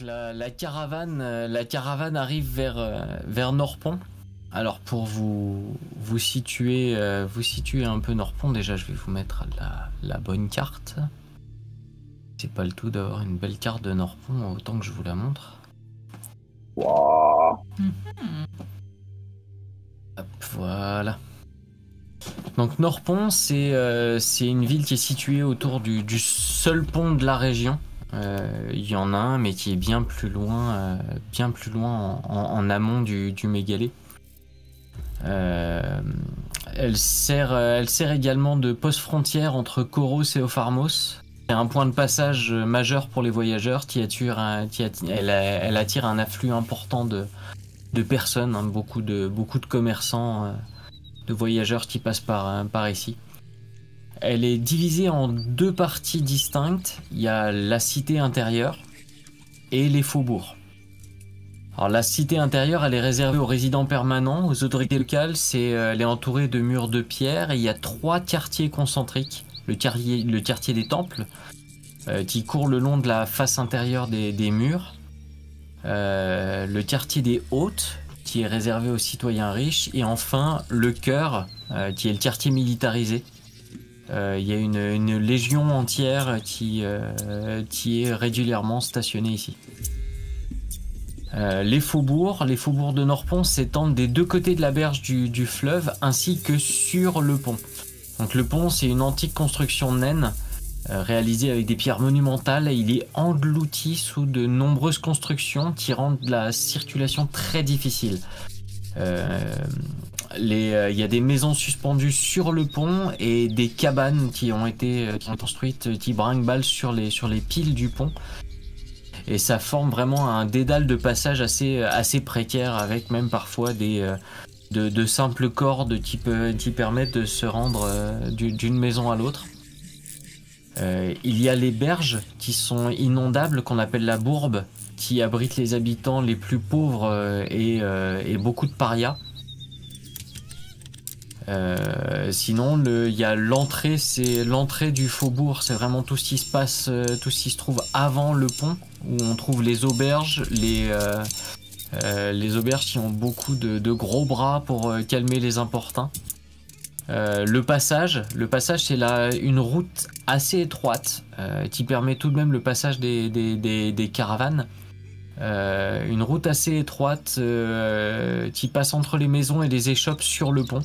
la caravane arrive vers Norpont. Alors pour vous situer un peu Norpont, déjà je vais vous mettre la bonne carte. C'est pas le tout d'avoir une belle carte de Norpont, autant que je vous la montre. Wow. Hop, voilà. Donc Norpont, c'est une ville qui est située autour du seul pont de la région. Il y en a un, mais qui est bien plus loin en amont du Mégalée. Elle sert également de poste frontière entre Koros et Opharmos. C'est un point de passage majeur pour les voyageurs. Elle attire un afflux important de personnes, hein, beaucoup de commerçants, de voyageurs qui passent par ici. Elle est divisée en deux parties distinctes. Il y a la cité intérieure et les faubourgs. Alors la cité intérieure, elle est réservée aux résidents permanents, aux autorités locales. Elle est entourée de murs de pierre et il y a 3 quartiers concentriques. Le quartier des temples, qui court le long de la face intérieure des murs. Le quartier des hôtes, qui est réservé aux citoyens riches. Et enfin, le cœur, qui est le quartier militarisé. Il y a une légion entière qui est régulièrement stationnée ici. Les faubourgs de Norpont s'étendent des deux côtés de la berge du fleuve ainsi que sur le pont. Donc le pont, c'est une antique construction naine réalisée avec des pierres monumentales et il est englouti sous de nombreuses constructions qui rendent la circulation très difficile. Il y a des maisons suspendues sur le pont et des cabanes qui ont été construites qui brinque-balle sur les piles du pont. Et ça forme vraiment un dédale de passage assez précaire avec même parfois de simples cordes qui permettent de se rendre d'une maison à l'autre. Il y a les berges qui sont inondables qu'on appelle la bourbe, qui abritent les habitants les plus pauvres et beaucoup de parias. Sinon, il y a l'entrée, c'est l'entrée du faubourg, c'est vraiment tout ce qui se passe, tout ce qui se trouve avant le pont, où on trouve les auberges, les auberges qui ont beaucoup de gros bras pour calmer les importuns. Le passage, c'est une route assez étroite qui permet tout de même le passage des caravanes. Une route assez étroite qui passe entre les maisons et les échoppes sur le pont.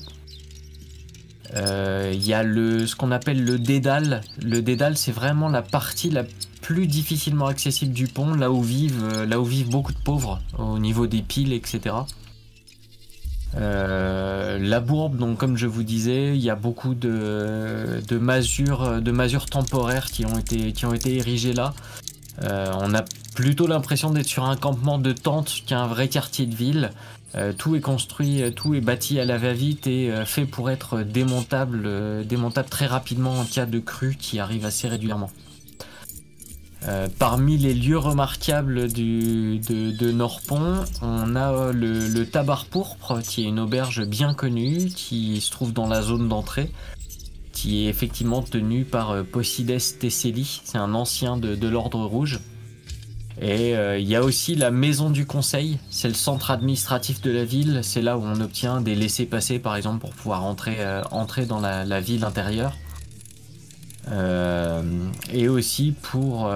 Il y a ce qu'on appelle le dédale. Le dédale, c'est vraiment la partie la plus difficilement accessible du pont, là où vivent beaucoup de pauvres au niveau des piles, etc. La bourbe, donc comme je vous disais, il y a beaucoup de masures temporaires qui ont été érigées là. On a plutôt l'impression d'être sur un campement de tentes qu'un vrai quartier de ville. Tout est construit, tout est bâti à la va-vite et fait pour être démontable très rapidement en cas de crue qui arrive assez régulièrement. Parmi les lieux remarquables de Norpont, on a le Tabar Pourpre, qui est une auberge bien connue, qui se trouve dans la zone d'entrée, qui est effectivement tenue par Posides Thesseli, c'est un ancien de l'Ordre Rouge. Et il y a aussi la Maison du Conseil, c'est le centre administratif de la ville, c'est là où on obtient des laissez-passer par exemple pour pouvoir entrer dans la ville intérieure. Et aussi pour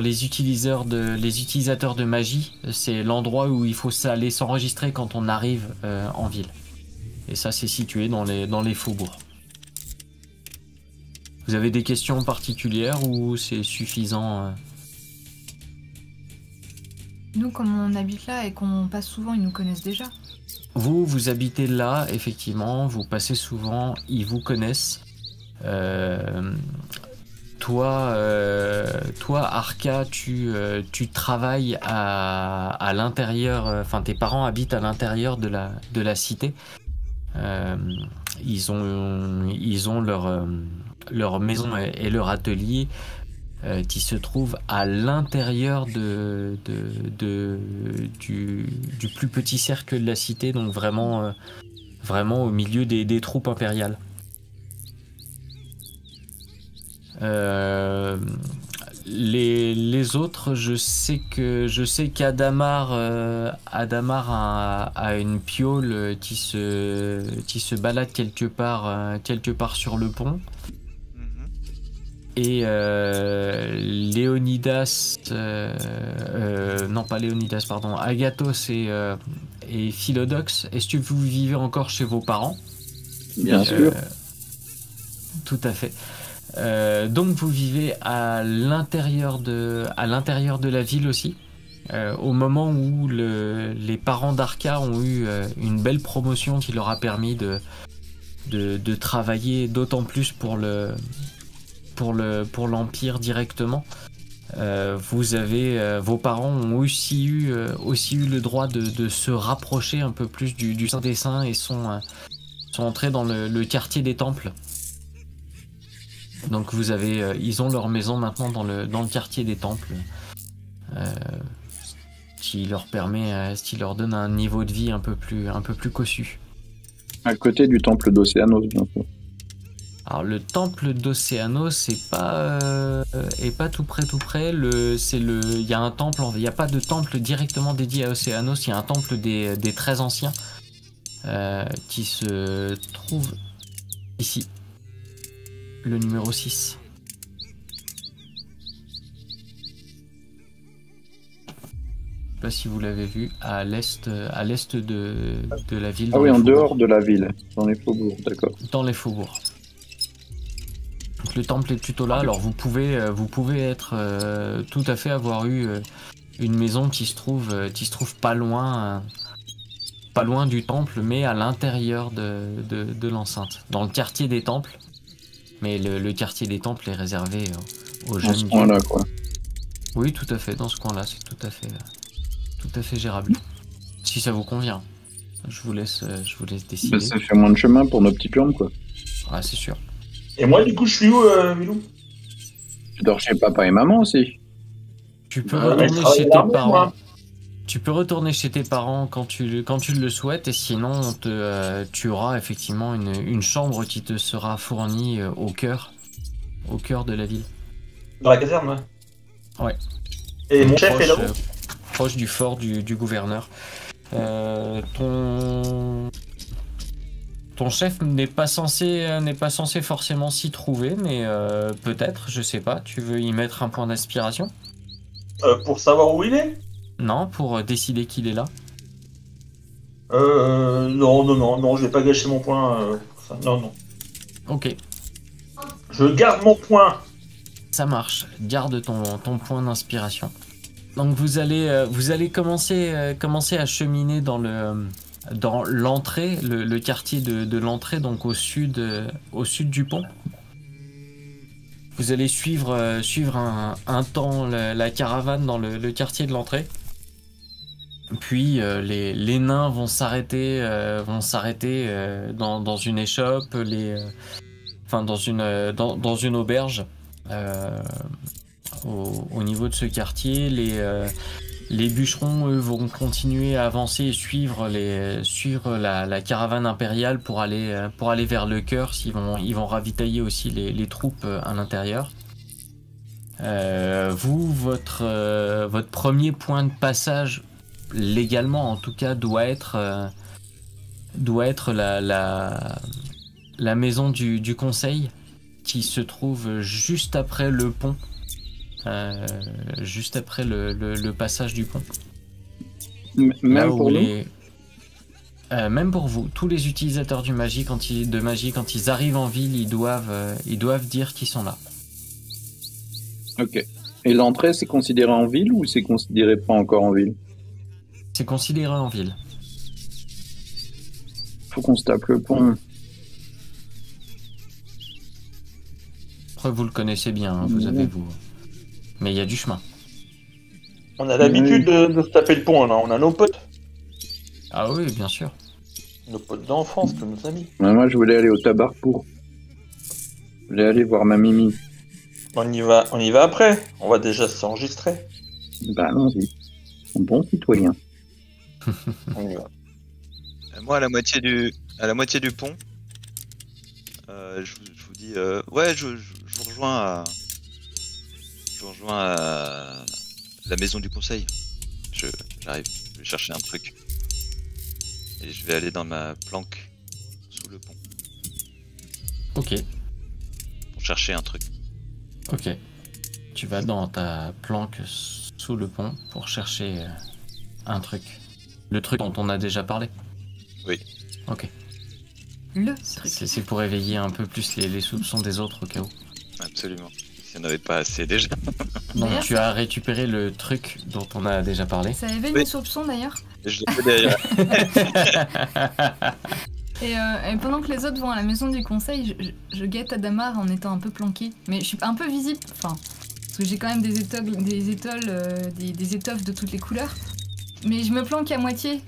les utilisateurs de magie, c'est l'endroit où il faut aller s'enregistrer quand on arrive en ville. Et ça, c'est situé dans les faubourgs. Vous avez des questions particulières ou c'est suffisant Nous, comme on habite là et qu'on passe souvent, ils nous connaissent déjà. Vous habitez là, effectivement, vous passez souvent, ils vous connaissent. Toi, Arca, tu travailles à l'intérieur, enfin tes parents habitent à l'intérieur de la cité. Ils ont leur maison et leur atelier qui se trouve à l'intérieur du plus petit cercle de la cité, donc vraiment au milieu des troupes impériales. Les autres, je sais qu'Adamar a une piole qui se balade quelque part sur le pont. Et Léonidas, non pas Léonidas, pardon, Agathos et Philodox, est-ce que vous vivez encore chez vos parents? Bien sûr. Tout à fait. Donc vous vivez à l'intérieur de la ville aussi, au moment où les parents d'Arca ont eu une belle promotion qui leur a permis de travailler d'autant plus pour l'Empire directement. Vos parents ont aussi eu le droit de se rapprocher un peu plus du Saint des Saints et sont entrés dans le quartier des Temples. Donc ils ont leur maison maintenant dans le quartier des Temples, qui leur donne un niveau de vie un peu plus cossu. À côté du temple d'Océanos, bien sûr. Alors le temple d'Océanos est pas tout près. Il y a un temple, il n'y a pas de temple directement dédié à Océanos. Il y a un temple des très anciens qui se trouve ici. Le numéro 6. Je sais pas si vous l'avez vu, à l'est de la ville. Ah oui, en dehors de la ville, dans les faubourgs, d'accord. Dans les faubourgs. Donc le temple est plutôt là, alors vous pouvez être tout à fait avoir eu une maison qui se trouve pas loin du temple, mais à l'intérieur de l'enceinte, dans le quartier des temples. Mais le quartier des temples est réservé aux jeunes. Dans ce coin-là, quoi. Oui, tout à fait, dans ce coin-là, c'est tout à fait gérable. Si ça vous convient, je vous laisse décider. Bah, ça fait moins de chemin pour nos petites jambes, quoi. Ouais, c'est sûr. Et moi, du coup, je suis où, Milou? Tu dors chez papa et maman aussi. Tu peux Ouais, retourner je travaille chez tes l'armée, parents. moi. Tu peux retourner chez tes parents quand tu le souhaites, et sinon tu auras effectivement une chambre qui te sera fournie au cœur de la ville. Dans la caserne, ouais. Ouais. Et mon chef est là-haut? Proche du fort du gouverneur. Ton chef n'est pas censé forcément s'y trouver, mais peut-être, je sais pas. Tu veux y mettre un point d'aspiration? Pour savoir où il est? Non, pour décider qu'il est là. Non, je vais pas gâcher mon point. Non. Ok, Je garde mon point. ça marche. Garde ton point d'inspiration. Donc vous allez commencer à cheminer dans l'entrée, le quartier de l'entrée, donc au sud du pont. Vous allez suivre un temps la caravane dans le quartier de l'entrée. Puis les nains vont s'arrêter dans une échoppe, dans une auberge au niveau de ce quartier. Les bûcherons, eux, vont continuer à avancer et suivre la caravane impériale pour aller vers le cœur. Ils vont ravitailler aussi les troupes à l'intérieur. Votre premier point de passage, légalement en tout cas, doit être la maison du conseil, qui se trouve juste après le pont. Juste après le passage du pont. Même pour nous. Même pour vous, tous les utilisateurs de magie, quand ils arrivent en ville, ils doivent dire qu'ils sont là. Ok. Et l'entrée, c'est considéré en ville ou c'est considéré pas encore en ville? C'est considéré en ville. Faut qu'on se tape le pont. Après, vous le connaissez bien, hein, vous avez vous. Mais il y a du chemin. On a l'habitude de se taper le pont, là. On a nos potes. Ah oui, bien sûr. Nos potes d'enfance, nos amis. Moi, je voulais aller au tabac pour. Je voulais aller voir ma Mimi. On y va après. On va déjà s'enregistrer. Bah, allons-y. Un bon citoyen. On y va. Moi, à la moitié du pont, je vous dis, ouais, je vous rejoins vous rejoins à la maison du conseil. J'arrive, je vais chercher un truc. Et je vais aller dans ma planque sous le pont Ok, pour chercher un truc. ok. Tu vas dans ta planque sous le pont pour chercher un truc. Le truc dont on a déjà parlé. Oui. Ok. Le truc. C'est pour éveiller un peu plus les soupçons des autres au cas où. Absolument. S'il n'y en avait pas assez déjà. Donc D'ailleurs, tu as récupéré le truc dont on a déjà parlé. Ça éveille Oui. mes soupçons d'ailleurs. Et je le fais derrière. Et pendant que les autres vont à la maison du conseil, je guette Adamar en étant un peu planqué. Mais je suis un peu visible, enfin, parce que j'ai quand même des étoffes de toutes les couleurs. Mais je me planque à moitié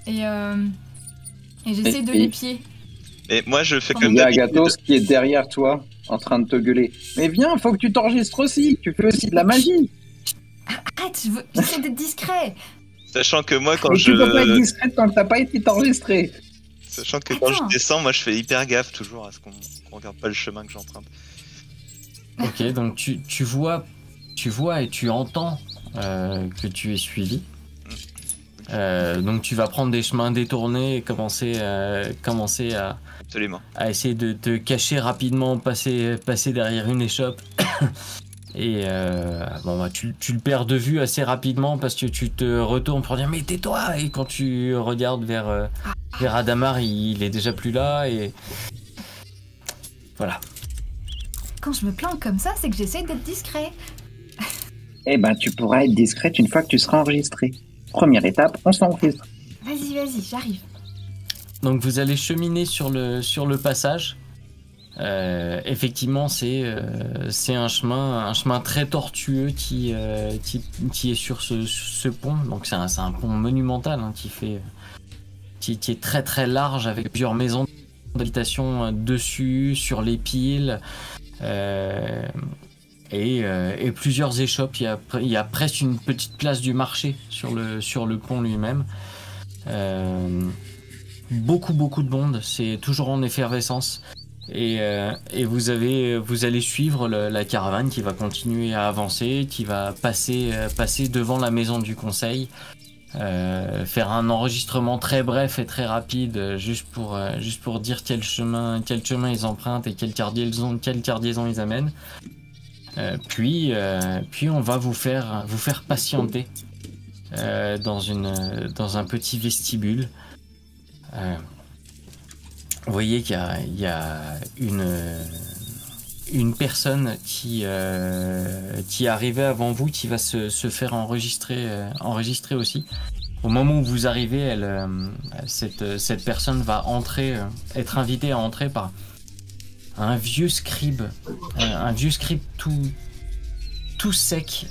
et j'essaie de l'épier. Et moi, je fais Il comme Il y a d'habitude. Agathos qui est derrière toi, en train de te gueuler. Mais viens, faut que tu t'enregistres aussi. Tu fais aussi de la magie. Arrête, j'essaie d'être discret. Sachant que moi, quand Mais tu peux pas être je... discrète tant que t'as pas été enregistré. Sachant que quand je Attends. descends, moi, je fais hyper gaffe toujours à ce qu'on regarde pas le chemin que j'emprunte. Ok, donc tu vois et tu entends que tu es suivi. Donc tu vas prendre des chemins détournés et commencer à Absolument. essayer de te cacher rapidement, passer derrière une échoppe. Et bon, bah, tu le perds de vue assez rapidement parce que tu te retournes pour dire mais tais-toi. Et quand tu regardes vers Adamar, il est déjà plus là et voilà. Quand je me planque comme ça, c'est que j'essaie d'être discret. Eh ben, tu pourras être discrète une fois que tu seras enregistré. Première étape, on s'enregistre. Vas-y, j'arrive. Donc vous allez cheminer sur le passage. Effectivement, c'est un chemin très tortueux qui est sur ce pont. Donc c'est un pont monumental hein, qui est très très large avec plusieurs maisons d'habitation dessus, sur les piles. Et plusieurs échoppes. Il y a presque une petite place du marché sur le pont lui-même. Beaucoup de monde. C'est toujours en effervescence. Et vous allez suivre la caravane qui va continuer à avancer, qui va passer devant la maison du conseil, faire un enregistrement très bref et très rapide, juste pour dire quel chemin ils empruntent et quelle cargaison ils amènent. Puis on va vous faire patienter dans un petit vestibule. Vous voyez qu'il y a une personne qui est arrivée avant vous, qui va se faire enregistrer aussi. Au moment où vous arrivez, cette personne va être invitée à entrer par un vieux scribe tout sec,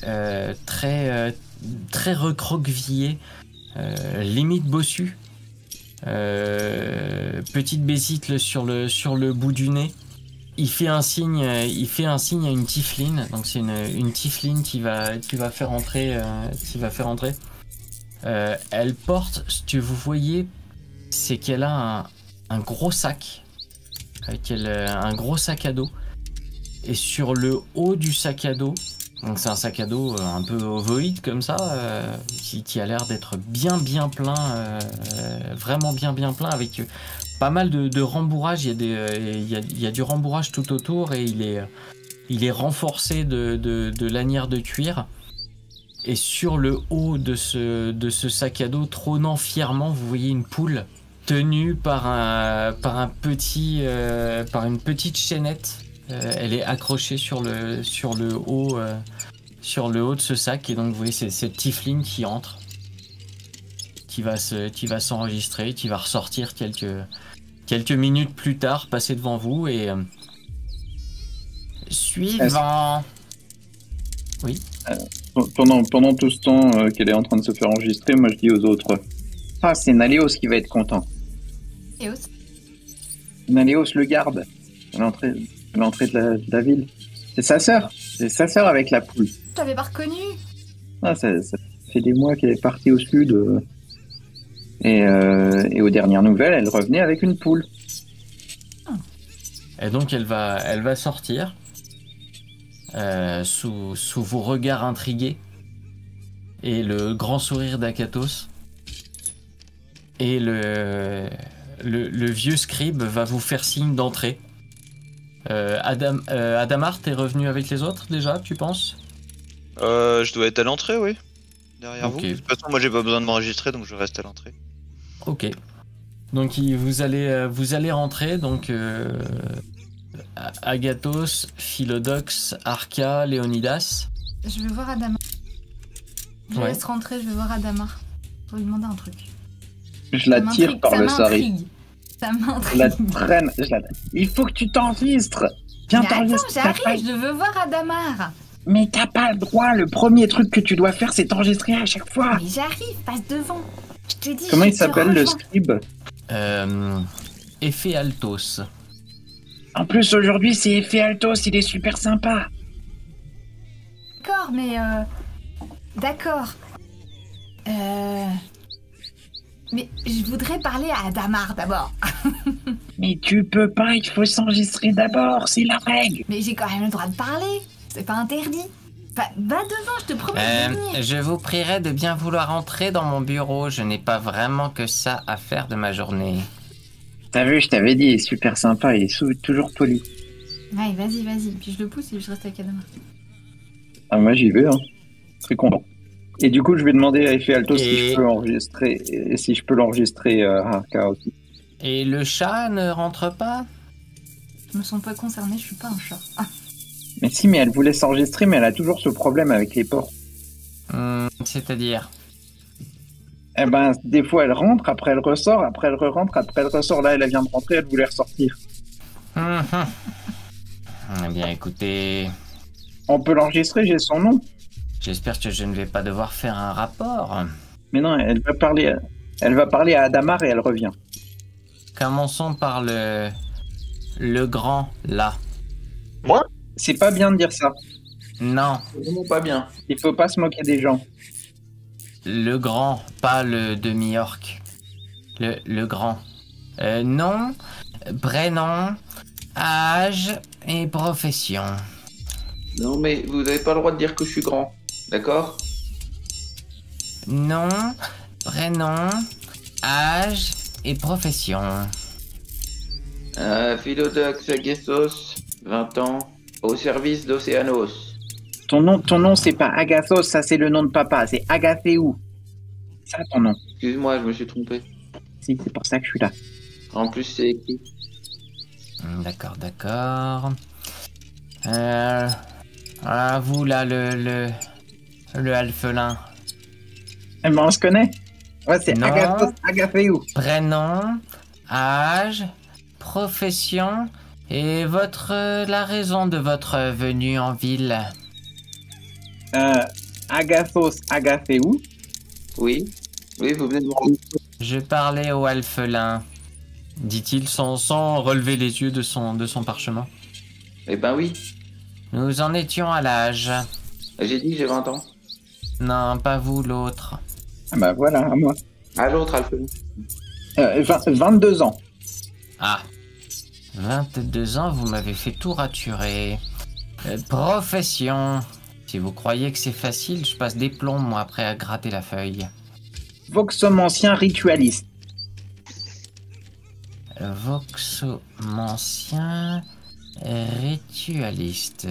très recroquevillé, limite bossu. Petite bésite sur le bout du nez. Il fait un signe à une tiefling. Donc c'est une tiefling qui va faire entrer. Elle porte, ce que vous voyez, c'est qu'elle a un gros sac, un gros sac à dos. Et sur le haut du sac à dos, donc c'est un sac à dos un peu ovoïde comme ça, qui a l'air d'être bien plein, vraiment bien plein, avec pas mal de rembourrage. Il y a du rembourrage tout autour et il est renforcé de lanières de cuir. Et sur le haut de ce sac à dos, trônant fièrement, vous voyez une poule tenue par une petite chaînette. Elle est accrochée sur le haut de ce sac, et donc vous voyez c'est cette tiefling qui entre, qui va s'enregistrer, qui va ressortir quelques minutes plus tard, passer devant vous et suivant. Oui. Pendant tout ce temps qu'elle est en train de se faire enregistrer, moi je dis aux autres, ah, c'est Naléos qui va être content. Et Naléos le garde à l'entrée de la ville. C'est sa sœur avec la poule. je t'avais pas reconnu. Ah, ça fait des mois qu'elle est partie au sud et aux dernières nouvelles, elle revenait avec une poule. Et donc elle va sortir. sous vos regards intrigués et le grand sourire d'Akatos. Et le vieux scribe va vous faire signe d'entrer. Adamar, t'es revenu avec les autres déjà, tu penses? Je dois être à l'entrée, oui. Derrière Ok. vous. De toute façon, moi j'ai pas besoin de m'enregistrer, donc je reste à l'entrée. Ok. Donc vous allez rentrer, donc Agathos, Philodox, Arca, Léonidas. Je vais voir Adamar. Je Ouais. laisse rentrer, je vais voir Adamar. Pour lui demander un truc. Je la Ça tire m'intrigue, par ça le sari. m'intrigue. Ça Je m'intrigue. la traîne. Il faut que tu t'enregistres. Viens Mais attends, t'enregistrer. j'arrive, je veux voir Adamar. Mais t'as pas le droit. Le premier truc que tu dois faire, c'est t'enregistrer à chaque fois. Mais j'arrive, passe devant. Je te dis. Comment je il te s'appelle le rejoins. scribe? Effet Altos. En plus, aujourd'hui, c'est Effet Altos. Il est super sympa. D'accord, mais d'accord. Mais je voudrais parler à Adamar d'abord. Mais tu peux pas. Il faut s'enregistrer d'abord. C'est la règle. Mais j'ai quand même le droit de parler. C'est pas interdit. Va devant, je te promets de venir. Je vous prierai de bien vouloir entrer dans mon bureau. Je n'ai pas vraiment que ça à faire de ma journée. T'as vu, je t'avais dit, il est super sympa. Il est toujours poli. Ouais, vas-y. Puis je le pousse et je reste avec Adamar. Ah, moi, j'y vais. Hein. Très content. Et du coup, je vais demander à Effet Altos si Et- je peux enregistrer. Et si je peux l'enregistrer à Arca aussi. Et le chat ne rentre pas? Je me sens pas concernée, je suis pas un chat. Ah, Mais si, mais elle voulait s'enregistrer, mais elle a toujours ce problème avec les portes. C'est-à-dire? Eh ben, des fois, elle rentre, après elle ressort, après elle re-rentre, après elle ressort. Là, elle vient de rentrer, elle voulait ressortir. Eh bien, écoutez, On peut l'enregistrer, j'ai son nom. j'espère que je ne vais pas devoir faire un rapport. Mais non, elle va parler à Adamar et elle revient. Commençons par le grand, là. Moi? C'est pas bien de dire ça. Non, C'est vraiment pas bien. Il faut pas se moquer des gens. le grand, pas le demi-orc. Le grand. Nom, prénom, âge et profession. Non, mais vous n'avez pas le droit de dire que je suis grand, d'accord? Nom, prénom, âge et profession. Philodox Agessos, 20 ans, au service d'Océanos. Ton nom, c'est pas Agathos, ça c'est le nom de papa, c'est Agathéou. Ça ton nom. Excuse-moi, je me suis trompé. Si, c'est pour ça que je suis là. En plus, c'est écrit. D'accord. Ah, vous là, le alphelin. Eh ben, on se connaît. Ouais, c'est Non. Agathos, Agathéou. Prénom, âge, profession et la raison de votre venue en ville. Agathos, Agathéou. Oui, vous venez de voir. Je parlais au alphelin, dit-il sans relever les yeux de son parchemin. Eh ben oui, Nous en étions à l'âge. j'ai dit que j'ai 20 ans. Non, pas vous, l'autre. Ah bah voilà, à moi. À l'autre, Alphelin. 22 ans. Ah, 22 ans, vous m'avez fait tout raturer. Profession. Si vous croyez que c'est facile, je passe des plombs, moi, après à gratter la feuille. Voxomancien ritualiste. Voxomancien ritualiste.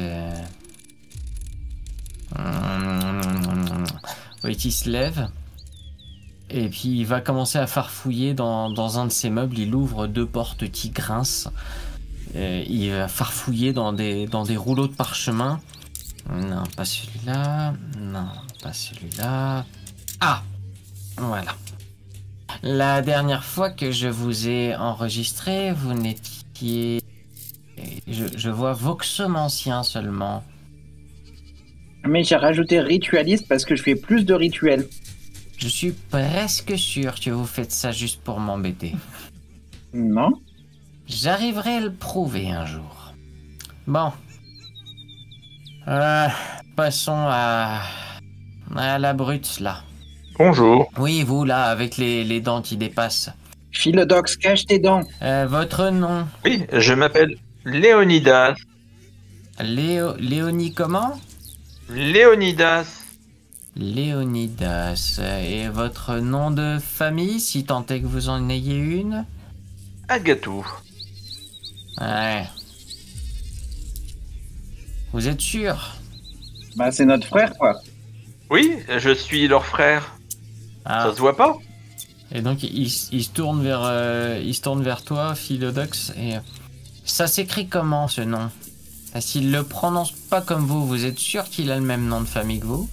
Oui, il se lève. Et puis il va commencer à farfouiller dans un de ses meubles. Il ouvre 2 portes qui grincent. Il va farfouiller dans des rouleaux de parchemin. Non, pas celui-là. Non, pas celui-là. Ah! Voilà. La dernière fois que je vous ai enregistré, vous n'étiez... Je vois Voxomancien seulement. Mais j'ai rajouté ritualiste parce que je fais plus de rituels. Je suis presque sûr que vous faites ça juste pour m'embêter. Non? J'arriverai à le prouver un jour. Bon. Passons à la brute, là. Bonjour. Oui, vous, là, avec les dents qui dépassent. Philodox, cache tes dents. Votre nom? Oui, je m'appelle Léonidas. Léonie comment? Léonidas. Léonidas. Et votre nom de famille, si tant est que vous en ayez une? Agatou. Ouais. Vous êtes sûr? Bah, c'est notre frère, quoi. Oui, je suis leur frère. Ah. Ça se voit pas? Et donc il se tourne vers toi, Philodox, et ça s'écrit comment ce nom? S'il le prononce pas comme vous, vous êtes sûr qu'il a le même nom de famille que vous?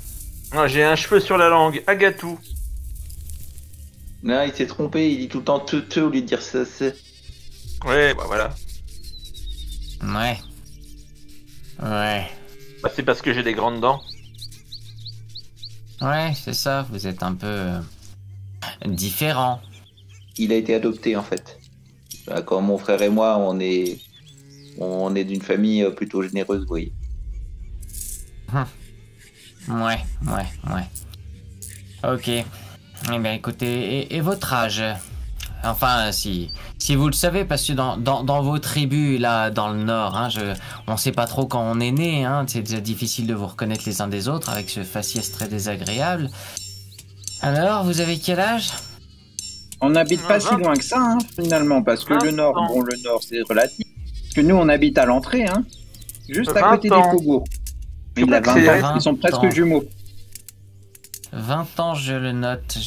Non, j'ai un cheveu sur la langue. Agatou. Là, il s'est trompé, il dit tout le temps te au lieu de dire ça, c'est. Ouais, bah voilà. Ouais. Ouais. Bah, c'est parce que j'ai des grandes dents. Ouais, c'est ça, vous êtes un peu différent. Il a été adopté en fait. Bah, quand mon frère et moi, on est d'une famille plutôt généreuse, vous voyez. Ouais. Ok. Eh bien, écoutez, et votre âge? Enfin, si vous le savez, parce que dans vos tribus, là, dans le nord, hein, on sait pas trop quand on est né, hein, c'est déjà difficile de vous reconnaître les uns des autres avec ce faciès très désagréable. Alors, vous avez quel âge? On n'habite pas si loin que ça, hein, finalement, parce que le nord, bon, le nord, c'est relatif. Parce que nous, on habite à l'entrée, hein, juste à côté des faubourgs. Mais il a 20 ans, ils sont presque jumeaux. 20 ans, je le note.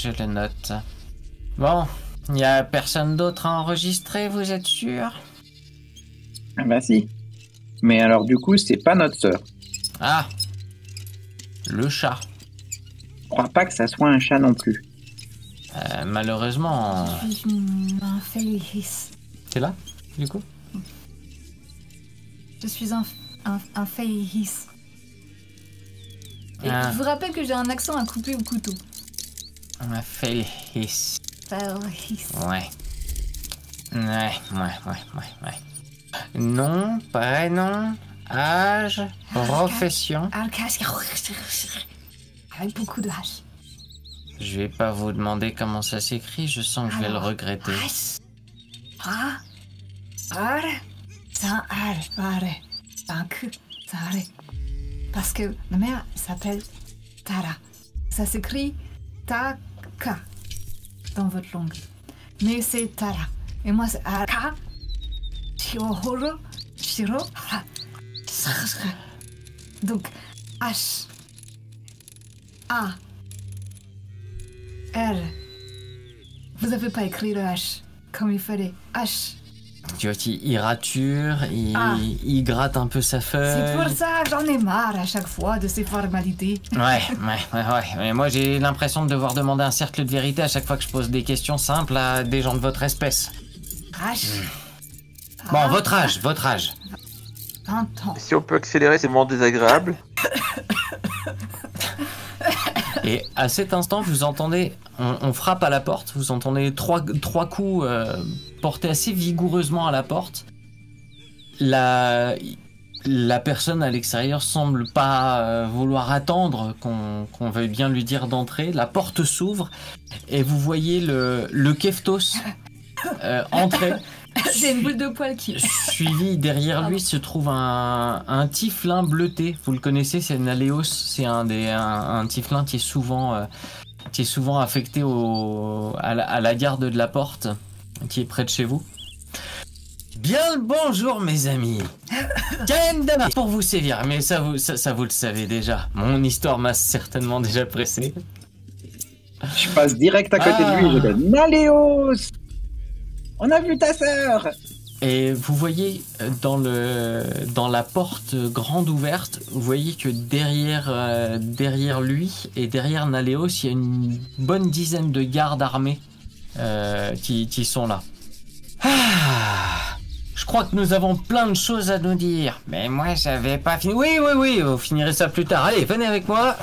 Bon, il n'y a personne d'autre à enregistrer, vous êtes sûr? Ah bah si. Mais alors du coup, c'est pas notre sœur. Ah, le chat. Je crois pas que ça soit un chat non plus. Malheureusement... Je suis une infeliz. T'es là, du coup? Je suis un infeliz. Et Ah. je vous rappelle que j'ai un accent à couper au couteau. Un Félix. Feliz. Ouais. Nom, prénom, âge, profession. Avec beaucoup de H. Je vais pas vous demander comment ça s'écrit, je sens que je vais le regretter. H. A. R. C'est un R. R. C'est un Q. C'est un R. Parce que ma mère s'appelle Tara. Ça s'écrit Ta-ka dans votre langue. Mais c'est Tara. Et moi c'est Ka. Shihoro. Shiro. Donc H. A. R. Vous n'avez pas écrit le H comme il fallait. H. Tu vois qu'il rature, il gratte un peu sa feuille. C'est pour ça que j'en ai marre à chaque fois de ces formalités. Ouais. Mais moi j'ai l'impression de devoir demander un cercle de vérité à chaque fois que je pose des questions simples à des gens de votre espèce. H. Bon, votre âge. 20 ans. Si on peut accélérer, c'est vraiment désagréable. Et à cet instant, vous entendez, on frappe à la porte, vous entendez trois coups portés assez vigoureusement à la porte. La personne à l'extérieur semble pas vouloir attendre qu'on veuille bien lui dire d'entrer. La porte s'ouvre et vous voyez le Keftos entrer. J'ai une boule de poil qui... Suivi derrière lui se trouve un tieflin bleuté. Vous le connaissez, c'est Naléos. C'est un tieflin qui est souvent affecté à la garde de la porte, qui est près de chez vous. Bien le bonjour mes amis. Kendama pour vous sévir, mais ça vous le savez déjà. Mon histoire m'a certainement déjà pressé. Je passe direct à côté de lui, je dis Naléos, on a vu ta sœur. Et vous voyez dans la porte grande ouverte, vous voyez que derrière lui et derrière Naléos, il y a une bonne dizaine de gardes armés qui sont là. Je crois que nous avons plein de choses à nous dire. Mais moi, j'avais pas fini. Oui, vous finirez ça plus tard. Allez, venez avec moi.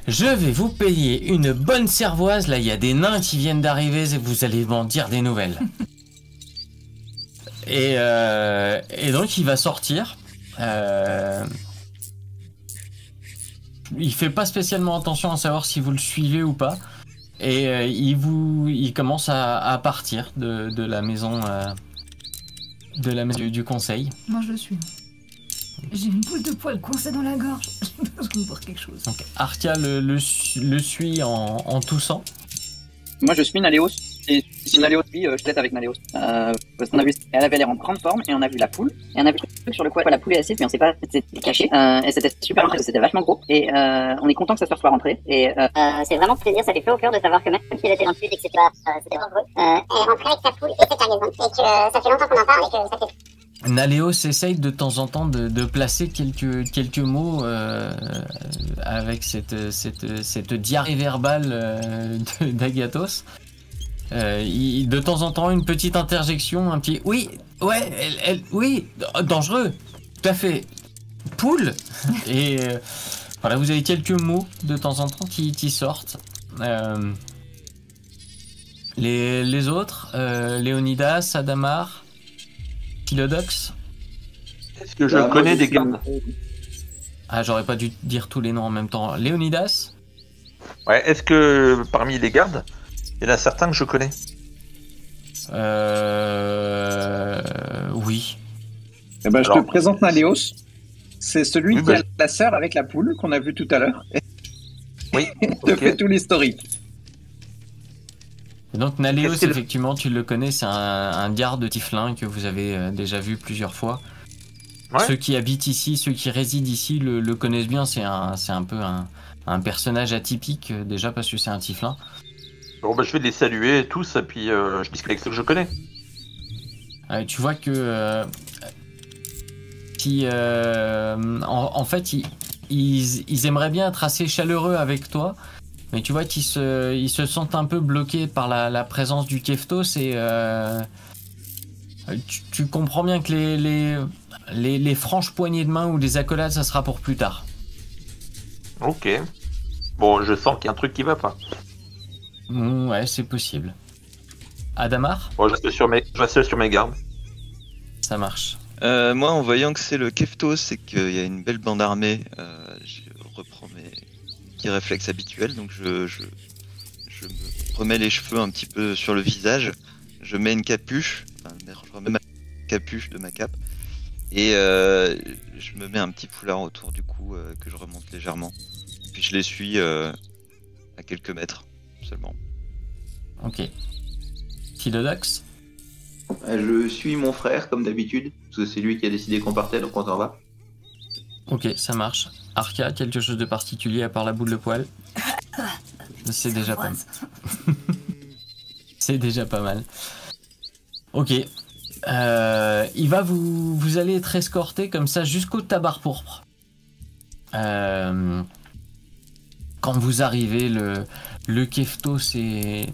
Je vais vous payer une bonne cervoise. Là, il y a des nains qui viennent d'arriver et vous allez m'en dire des nouvelles. Et donc, il va sortir. Il fait pas spécialement attention à savoir si vous le suivez ou pas. Et il commence à partir de la maison... du conseil. Moi je le suis. J'ai une boule de poil coincée dans la gorge. J'ai besoin de boire quelque chose. Donc Arkia le suit en toussant. Moi, je suis Naléos. Et si Naléos suit, je l'aide avec Naléos. Parce qu'on a vu, elle avait l'air en grande forme, et on a vu la poule. Et on a vu le truc sur le quoi la poule est assise, mais on sait pas, c'était caché. Et c'était super impressionnant, c'était vachement gros. Et on est content que ça soit rentré. Et c'est vraiment plaisir, ça fait chaud au cœur de savoir que même s'il était intuitif et que c'était dangereux, est rentré avec sa poule et sa cargaison. Et que ça fait longtemps qu'on en parle et que ça fait... Naléos essaye de temps en temps de placer quelques mots avec cette diarrhée verbale d'Agathos. De temps en temps, une petite interjection, un petit oui, ouais, oui, dangereux, tout à fait, poule. Et voilà, vous avez quelques mots de temps en temps qui sortent. Les autres, Léonidas, Adamar, Philodox. Est-ce que je connais des gardes? Ah, j'aurais pas dû dire tous les noms en même temps. Léonidas. Ouais, est-ce que parmi les gardes, il y en a certains que je connais? Oui. Eh ben, je te présente Naléos. C'est celui qui a la sœur avec la poule qu'on a vu tout à l'heure. Oui. Je te fais tout l'historique. Et donc Naléos, effectivement, tu le connais, c'est un garde Tiflin que vous avez déjà vu plusieurs fois. Ouais. Ceux qui habitent ici, ceux qui résident ici le connaissent bien. C'est un peu un personnage atypique déjà parce que c'est un Tiflin. Bon, bah, je vais les saluer tous et puis je discute avec ceux que je connais. Tu vois que en fait ils aimeraient bien être assez chaleureux avec toi, mais tu vois qu'ils se sentent un peu bloqués par la présence du Keftos et tu comprends bien que les franches poignées de main ou les accolades ça sera pour plus tard. Ok. Bon, je sens qu'il y a un truc qui va pas. Ouais, c'est possible. Adamar ? Bon, je reste sur mes gardes. Ça marche. Moi, en voyant que c'est le Keftos et qu'il y a une belle bande armée, je reprends mes petits réflexes habituels. Donc, je me remets les cheveux un petit peu sur le visage. Je mets une capuche, je remets ma capuche de ma cape. Et je me mets un petit foulard autour du cou que je remonte légèrement. Puis je les suis à quelques mètres seulement. Ok. Philodox ? Je suis mon frère comme d'habitude, parce que c'est lui qui a décidé qu'on partait, donc on s'en va. Ok, ça marche. Arkia, quelque chose de particulier à part la boule de poil ? C'est déjà pas mal. C'est déjà pas mal. Ok. Il va vous allez être escorté comme ça jusqu'au tabac pourpre. Quand vous arrivez, le Keftos est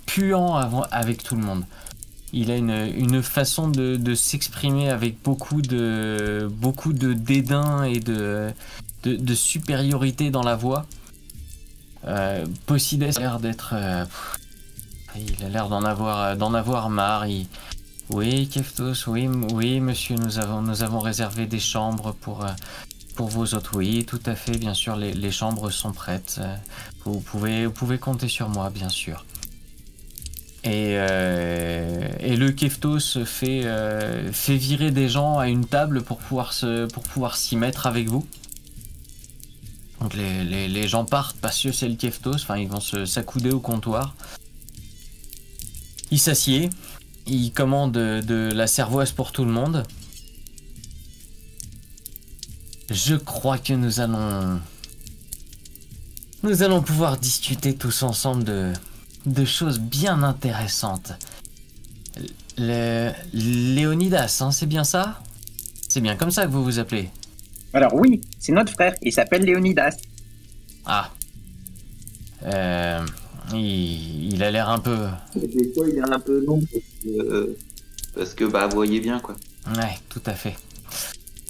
puant avec tout le monde. Il a une façon de s'exprimer avec beaucoup de dédain et de supériorité dans la voix. Posides a l'air d'être... il a l'air d'en avoir marre. Oui, Keftos, oui, monsieur, nous avons réservé des chambres pour vos hôtes. Oui, tout à fait, bien sûr, les chambres sont prêtes. Vous pouvez compter sur moi, bien sûr. Et le Keftos fait virer des gens à une table pour pouvoir s'y mettre avec vous. Donc les gens partent parce que c'est le Keftos, enfin ils vont s'accouder au comptoir. Il s'assied, il commande de la cervoise pour tout le monde. Je crois que nous allons pouvoir discuter tous ensemble de choses bien intéressantes. Léonidas, hein, c'est bien ça ? C'est bien comme ça que vous vous appelez ? Alors oui, c'est notre frère, il s'appelle Léonidas. Ah. Il a l'air un peu... Des fois, il est un peu long, parce que vous voyez bien, quoi. Ouais, tout à fait.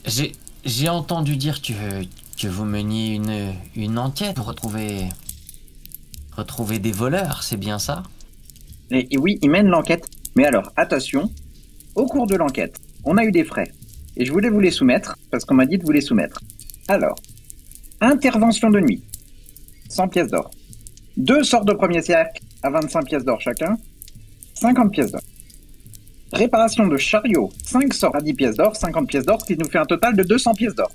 J'ai entendu dire que vous meniez une enquête pour retrouver des voleurs, c'est bien ça ? Et oui, il mène l'enquête. Mais alors, attention, au cours de l'enquête, on a eu des frais. Et je voulais vous les soumettre, parce qu'on m'a dit de vous les soumettre. Alors, intervention de nuit, 100 pièces d'or. 2 sorts de premier cercle à 25 pièces d'or chacun, 50 pièces d'or. Réparation de chariot, 5 sorts à 10 pièces d'or, 50 pièces d'or, ce qui nous fait un total de 200 pièces d'or.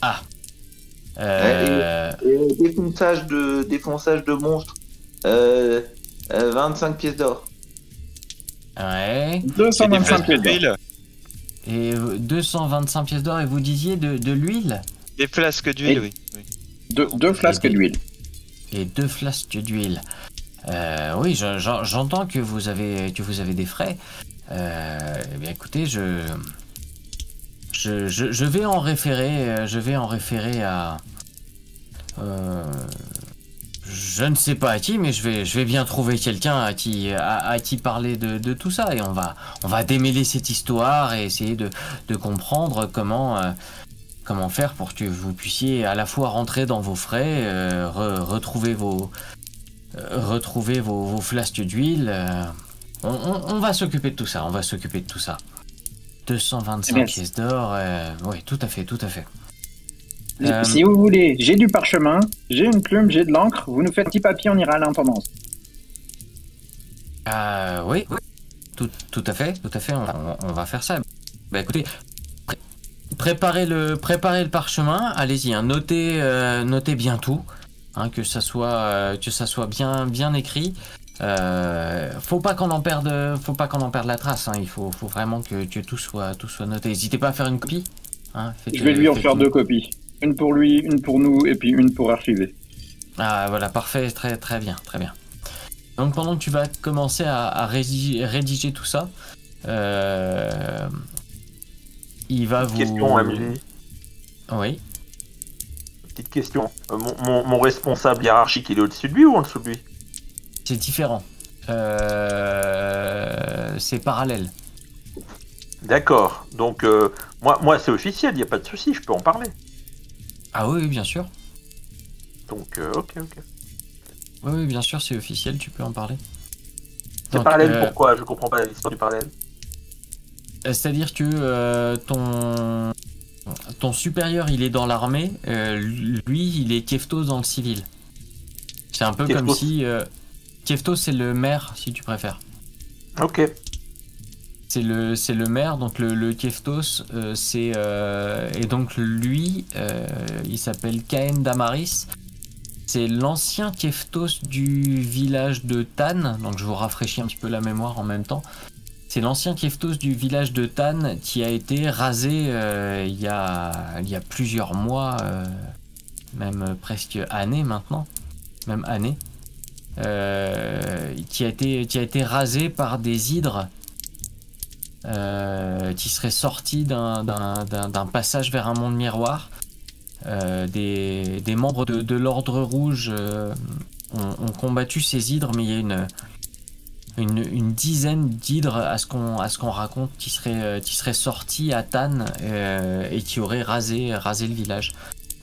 Ah. Et défonçage de monstres, 25 pièces d'or. Ouais. 225 pièces d'or. Et 225 pièces d'or, et vous disiez de l'huile? Des flasques d'huile, oui. Deux flasques d'huile. Et 2 flasques d'huile. Oui, j'entends que vous avez des frais. Eh bien, écoutez, je vais en référer. Je vais en référer à. Je ne sais pas à qui, mais je vais bien trouver quelqu'un à qui parler de tout ça, et on va démêler cette histoire et essayer de comprendre comment faire pour que vous puissiez à la fois rentrer dans vos frais, retrouver vos flasques d'huile. On va s'occuper de tout ça. 225 pièces d'or. Oui, tout à fait. Si vous voulez, j'ai du parchemin, j'ai une plume, j'ai de l'encre. Vous nous faites un petit papier, on ira à l'intendance. Oui. Tout à fait. On va faire ça. Bah écoutez, préparez le parchemin. Allez-y, hein, notez bien tout, hein, que ça soit bien écrit. Faut pas qu'on en perde la trace. Hein. Il faut vraiment que tout soit noté. N'hésitez pas à faire une copie. Hein. Je vais lui en faire 2 copies. Une pour lui, une pour nous, et puis une pour archiver. Ah voilà, parfait, très bien. Donc pendant que tu vas commencer à rédiger tout ça, il va vous... Question, Amélie. Oui. Petite question. Mon responsable hiérarchique, il est au-dessus de lui ou en dessous de lui? C'est différent. C'est parallèle. D'accord. Donc, moi c'est officiel, il n'y a pas de souci, je peux en parler. Ah oui, bien sûr. Donc, ok. Oui, bien sûr, c'est officiel, tu peux en parler. C'est parallèle, pourquoi? Je comprends pas l'histoire du parallèle. C'est-à-dire que ton supérieur, il est dans l'armée, lui, il est Keftos dans le civil. C'est un peu comme si... Keftos, c'est le maire, si tu préfères. Ok. C'est le maire, donc le Keftos, et donc lui, il s'appelle Caen Damaris. C'est l'ancien Keftos du village de Tann, donc je vous rafraîchis un petit peu la mémoire en même temps. C'est l'ancien Keftos du village de Tann qui a été rasé il y a plusieurs mois, même presque années maintenant, même années, qui a été rasé par des hydres. Qui serait sorti d'un passage vers un monde miroir. Des membres de l'Ordre Rouge ont combattu ces hydres, mais il y a une dizaine d'hydres à ce qu'on raconte qui seraient sortis à Tann et qui auraient rasé le village.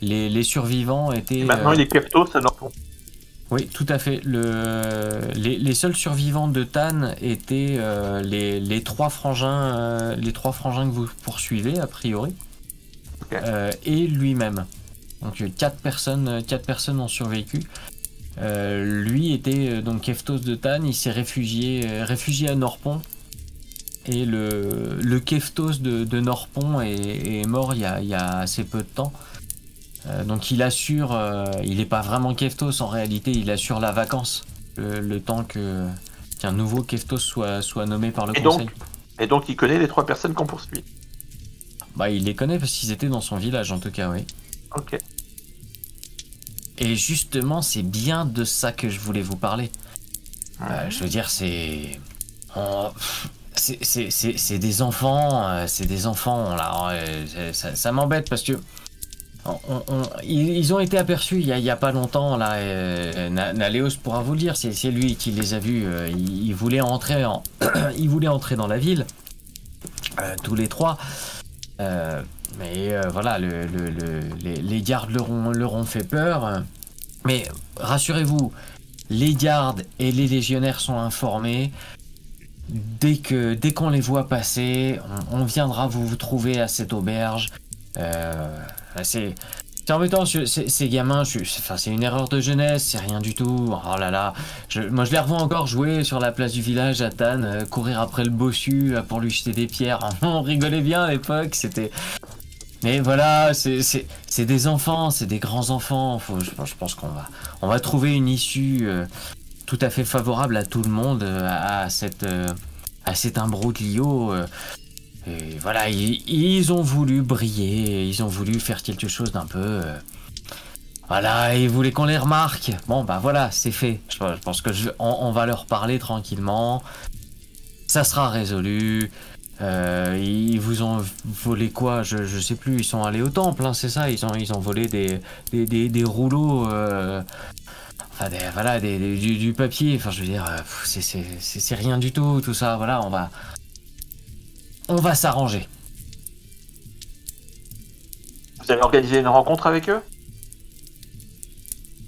Les survivants étaient... Et maintenant il est Keftos à Norton. Oui, tout à fait. Les seuls survivants de Tann étaient les 3 frangins que vous poursuivez, a priori, okay. Et lui-même. Donc 4 personnes ont survécu. Lui était donc Keftos de Tann, il s'est réfugié à Norpont. Et le Keftos de Norpont est mort il y a assez peu de temps. Donc il assure, il n'est pas vraiment Keftos en réalité, il assure la vacance, le temps qu'un nouveau Keftos soit nommé par le conseil. Et donc il connaît les 3 personnes qu'on poursuit? Bah il les connaît parce qu'ils étaient dans son village en tout cas, oui. Ok. Et justement c'est bien de ça que je voulais vous parler. Je veux dire c'est des enfants, là, ça m'embête parce que ils ont été aperçus il y a pas longtemps là. Naléos pourra vous le dire, c'est lui qui les a vus. Il voulait entrer dans la ville, tous les 3. Mais voilà, les gardes leur ont fait peur. Mais rassurez-vous, les gardes et les légionnaires sont informés. Dès qu'on les voit passer, on viendra vous trouver à cette auberge. C'est embêtant, ces gamins, c'est une erreur de jeunesse, c'est rien du tout. Oh là là, moi je les revois encore jouer sur la place du village à Tannes, courir après le bossu pour lui jeter des pierres. On rigolait bien à l'époque, c'était... Mais voilà, c'est des enfants, c'est des grands enfants. Je pense qu'on va trouver une issue tout à fait favorable à tout le monde, à cet imbroglio. Et voilà, ils ont voulu briller, ils ont voulu faire quelque chose d'un peu... voilà, ils voulaient qu'on les remarque. Bon, bah voilà, c'est fait. Je pense que on va leur parler tranquillement. Ça sera résolu. Ils vous ont volé quoi? Je sais plus, ils sont allés au temple, hein, c'est ça? Ils ont volé des rouleaux... enfin, voilà, du papier. Enfin, je veux dire, c'est rien du tout ça. Voilà, on va s'arranger. Vous avez organisé une rencontre avec eux?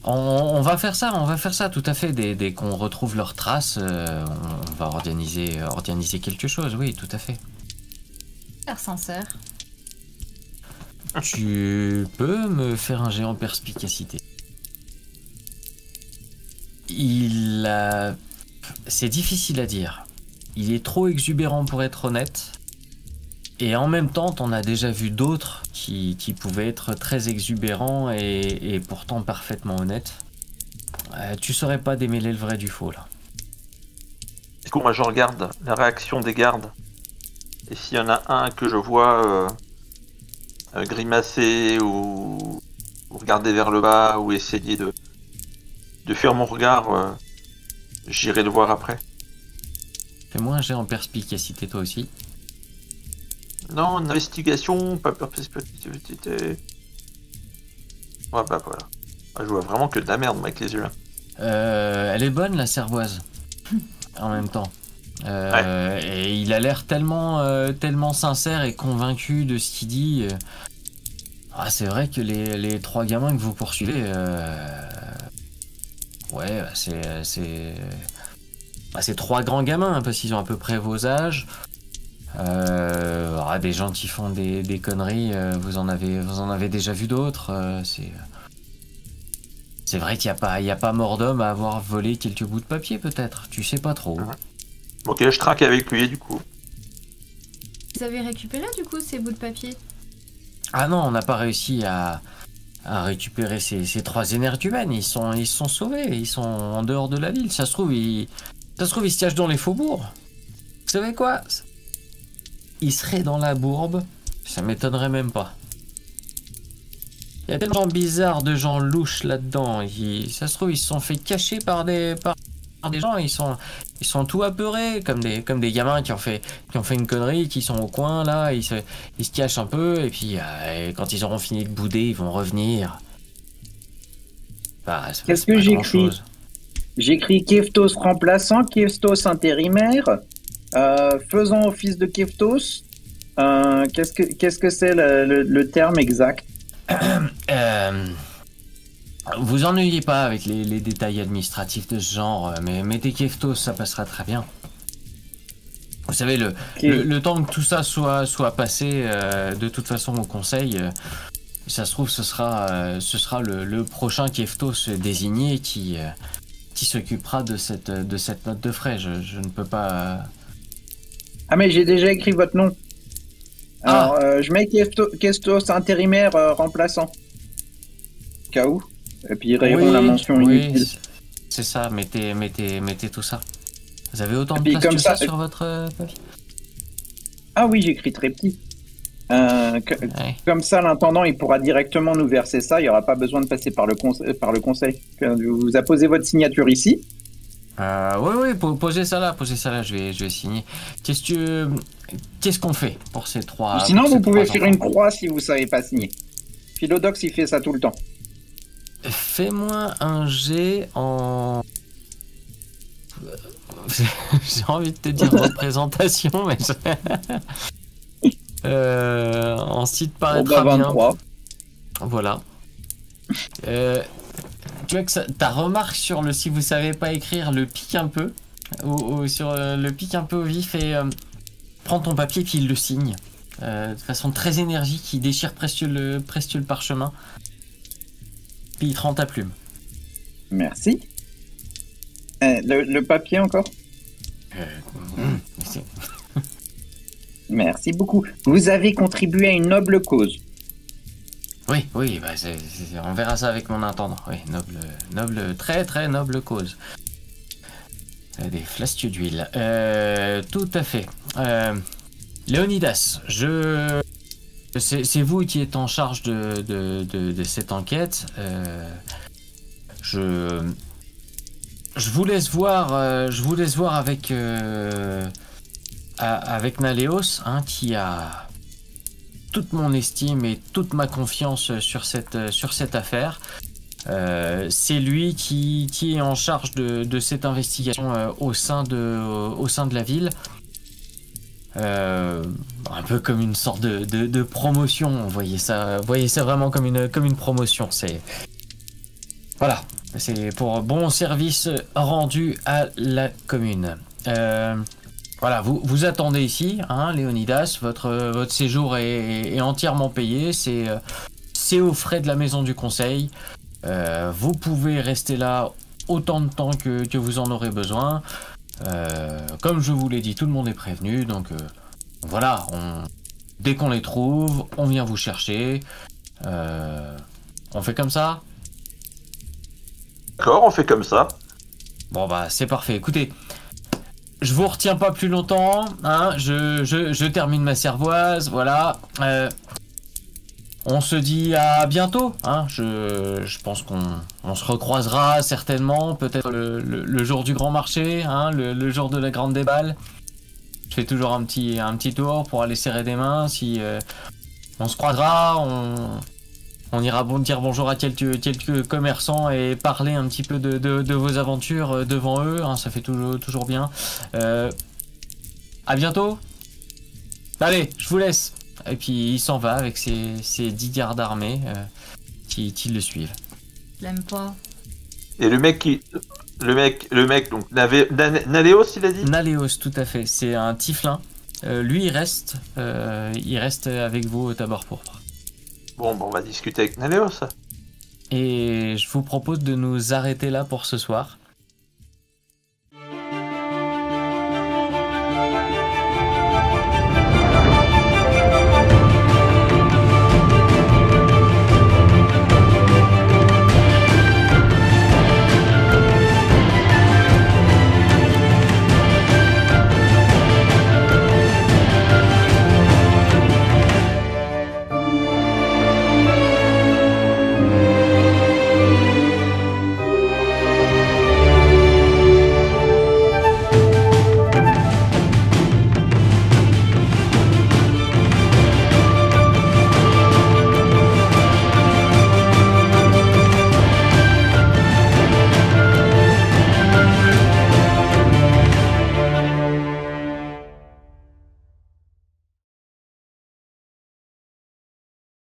On va faire ça tout à fait. Dès qu'on retrouve leurs traces, on va organiser quelque chose, oui, tout à fait. Faire sincère. Tu peux me faire un jet en perspicacité? C'est difficile à dire. Il est trop exubérant pour être honnête. Et en même temps, t'en as déjà vu d'autres qui pouvaient être très exubérants et pourtant parfaitement honnêtes. Tu saurais pas démêler le vrai du faux, là. Du coup, moi, je regarde la réaction des gardes. Et s'il y en a un que je vois grimacer ou regarder vers le bas ou essayer de faire mon regard, j'irai le voir après. Fais-moi un jet en perspicacité, toi aussi. Non, une investigation, pas perspicacité. Ouais, bah voilà. Je vois vraiment que de la merde, moi, avec les yeux là. Elle est bonne, la cervoise. En même temps. Ouais. Et il a l'air tellement sincère et convaincu de ce qu'il dit. Ah, c'est vrai que les trois gamins que vous poursuivez, ouais, c'est trois grands gamins, hein, parce qu'ils ont à peu près vos âges. Des gens qui font des conneries, vous en avez déjà vu d'autres. C'est vrai qu'il n'y a pas mort d'homme à avoir volé quelques bouts de papier, peut-être. Tu sais pas trop. Ok, je traque avec lui, du coup. Vous avez récupéré, du coup, ces bouts de papier? Ah non, on n'a pas réussi à récupérer ces trois énergumènes. Ils sont sauvés, ils sont en dehors de la ville. Ça se trouve, ils se cachent dans les faubourgs. Vous savez quoi? Ils seraient dans la bourbe, ça m'étonnerait même pas. Il y a tellement de gens bizarres, de gens louches là-dedans. Ça se trouve, ils se sont fait cacher par des gens. Ils sont tout apeurés, comme des gamins qui ont fait une connerie, qui sont au coin là. Ils se cachent un peu et puis quand ils auront fini de bouder, ils vont revenir. Bah, qu'est-ce que j'écris? J'écris Keftos remplaçant, Keftos intérimaire, faisant office de Keftos. Qu'est-ce que c'est le terme exact? Vous ennuyez pas avec les détails administratifs de ce genre, mais mettez Keftos, ça passera très bien. Vous savez, le temps que tout ça soit passé, de toute façon au conseil, ça se trouve ce sera le prochain Keftos désigné qui s'occupera de cette note de frais. Je ne peux pas... Ah mais j'ai déjà écrit votre nom. Alors, je mets Keftos intérimaire remplaçant. Au cas où. Et puis ils rayeront la mention inutile. C'est ça, mettez tout ça. Vous avez autant de place que ça sur votre papier? Ah oui, j'écris très petit. Comme ça, l'intendant, il pourra directement nous verser ça. Il n'y aura pas besoin de passer par le conseil. Vous apposez votre signature ici. Oui, posez ça là, je vais signer. Qu'est-ce qu'on fait pour ces trois? Sinon, vous pouvez faire une croix si vous savez pas signer. Philodox, il fait ça tout le temps. Fais-moi un jet en... J'ai envie de te dire représentation, mais... en site paraîtra bien. 23. Voilà. Tu vois que ta remarque sur le si vous savez pas écrire le pique un peu, ou sur le pique un peu au vif et prends ton papier puis il le signe. De façon très énergique, il déchire presque le parchemin. puis il te rend ta plume. Merci. Le papier encore? Merci. Merci beaucoup. Vous avez contribué à une noble cause. Oui, bah on verra ça avec mon intendant. Oui, noble, très très noble cause. Des flastieux d'huile. Tout à fait. Léonidas, c'est vous qui êtes en charge de cette enquête. Je vous laisse voir. Avec Naléos, hein, qui a toute mon estime et toute ma confiance sur cette affaire. C'est lui qui est en charge de cette investigation au sein de la ville. Un peu comme une sorte de promotion. Voyez ça vraiment comme une promotion. Voilà, c'est pour bon service rendu à la commune. Voilà, vous attendez ici, hein, Léonidas. Votre séjour est entièrement payé. C'est aux frais de la maison du conseil. Vous pouvez rester là autant de temps que vous en aurez besoin. Comme je vous l'ai dit, tout le monde est prévenu. Donc voilà, dès qu'on les trouve, on vient vous chercher. On fait comme ça? D'accord, on fait comme ça. Bon bah c'est parfait. Écoutez, je vous retiens pas plus longtemps, hein. Je termine ma cervoise, voilà. On se dit à bientôt, hein. Je pense qu'on se recroisera certainement, peut-être le jour du grand marché, hein, le jour de la grande déballe. Je fais toujours un petit tour pour aller serrer des mains. Si on se croisera, on ira dire bonjour à quelques commerçants et parler un petit peu de vos aventures devant eux, hein, ça fait toujours bien. À bientôt. Allez, je vous laisse. Et puis il s'en va avec ses 10 gardes armés qui le suivent. Je l'aime pas. Et le mec, donc, Naléos, il a dit? Naléos, tout à fait. C'est un Tiflin. Lui, il reste avec vous au Tabor Pourpre. Bon, on va discuter avec Naléos. Et je vous propose de nous arrêter là pour ce soir.